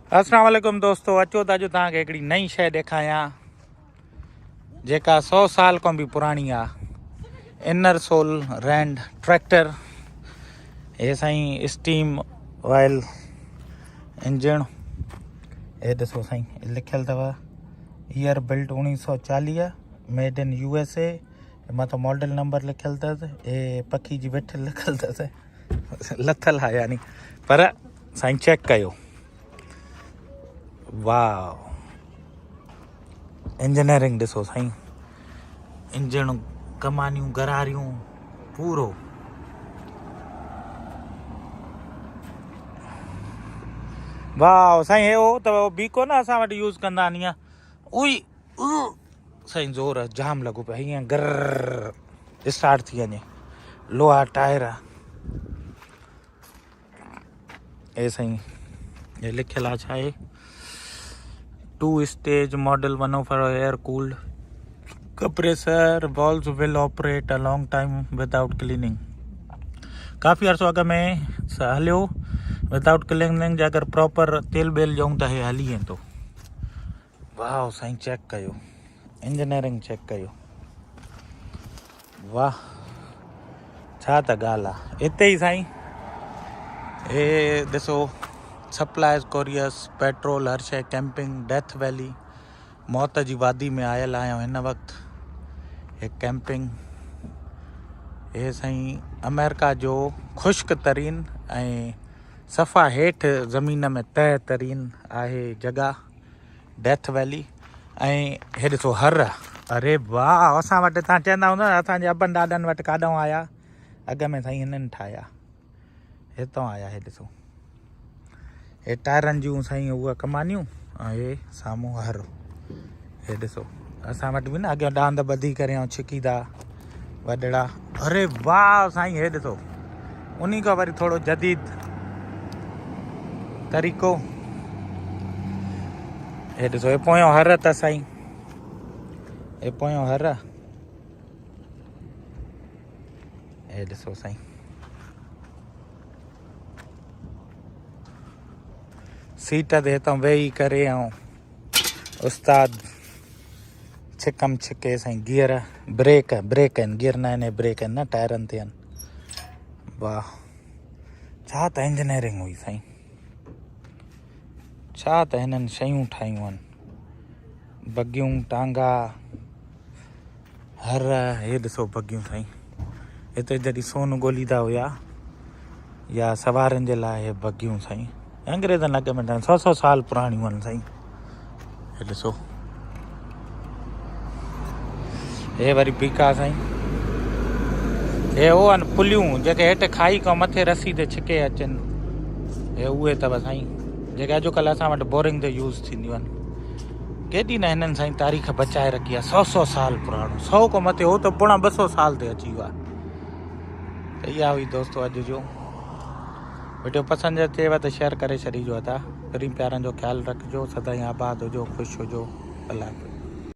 अस्सलाम वालेकुम दोस्तों, अचो त अॼु तव्हांखे हिकिड़ी नई शइ ॾेखारियां जेका 100 साल खां बि पुराणी आहे। इनर सोल रैंड ट्रैक्टर। हे साईं स्टीम ऑयल इंजन। हे ॾिसो साईं लिखियलु अथव year built 1940, made in USA। मथां मॉडल नंबर लिखियलु अथसि। हे पखी जी विठ लिखियलु अथसि, लथल आहे यानी, पर साईं चेक कयो। वाह, इंजीनियरिंग ॾिसो साईं, इंजन कमानियूं गरारियूं पूरो। वाह साईं, हे हो त बीको न असां वटि यूज़ कंदा आहिनि ईअं, उई साईं ज़ोर जाम लॻो पियो हीअं गर स्टार्ट थी वञे। लोहा टायर हे साईं, हे लिखियलु आहे छा आहे, 2 stage model 104 air cooled compressor valves will operate a long time without cleaning. काफ़ी अर्सो अॻ में हलियो विदाउट क्लीनिंग जे, अगरि प्रॉपर तेल बेल ॾियूं त हे हली वेंदो। वाह साईं, चेक कयो इंजीनियरिंग, चेक कयो। वाह, छा त ॻाल्हि आहे। हिते ई साईं हे ॾिसो, सप्लाइज़ कोरियर्स पेट्रोल हर शइ कैंपिंग डेथ वैली, मौत जी वादी में आयल आहियूं हिन वक़्तु। हे कैंपिंग, हे साईं अमेरिका जो ख़ुश्क तरीन ऐं सफ़ा हेठि ज़मीन में तह तरीन आहे जॻह डेथ वैली। ऐं हे ॾिसो हर, अरे वाह, असां वटि तव्हां चवंदा हूंदा न असांजे अबनि ॾाॾनि वटि काॾों आया, अॻ में साईं हिननि ठाहिया, हितां आया। हे ॾिसो, हे टायरनि जूं साईं उहा कमानियूं, ऐं हे साम्हूं हर। हे ॾिसो, असां वटि बि न अॻियां डांद ॿधी करे ऐं छिकीदा वॾड़ा। अरे वाह साईं, हे ॾिसो, उन्ही खां वरी थोरो जदीद तरीक़ो। हे ॾिसो, हे पोयों हर त साईं, हे पोयों हर। हे ॾिसो साईं, सीट ते हितां वेही करे ऐं उस्ताद छिकम छिके साईं। गियर ब्रेक आहिनि, गियर न आहिनि, ब्रेक आहिनि न, टायरनि ते आहिनि। वाह, छा त इंजीनियरिंग हुई साईं, छा त हिननि शयूं ठाहियूं आहिनि। बगियूं, टांगा, हर। हे ॾिसो बगियूं साईं, हिते जॾहिं सोन ॻोल्हींदा हुया या सवारनि जे लाइ हे बगियूं साईं, अंग्रेज़नि अॻ में 100 साल पुराणियूं आहिनि साईं। हे ॾिसो, हे वरी बीका साईं, हे हो आहिनि पुलियूं जेके हेठि खाई खां मथे रसी ते छिके अचनि, हे उहे अथव साईं जेके अॼुकल्ह असां वटि बोरिंग ते यूज़ थींदियूं आहिनि। केॾी न हिननि साईं तारीख़ बचाए रखी आहे, 100 साल पुराणो, 100 खां मथे, हो त पोणा 200 साल ते अची वियो आहे। त इहा हुई दोस्तो अॼु जो वीडियो। पसंदि अचेव त शेयर करे छॾिजो। था प्यारनि जो ख़्यालु रखिजो, सदाईं आबाद हुजो, ख़ुशि हुजो। अल्लाह हाफ़िज़।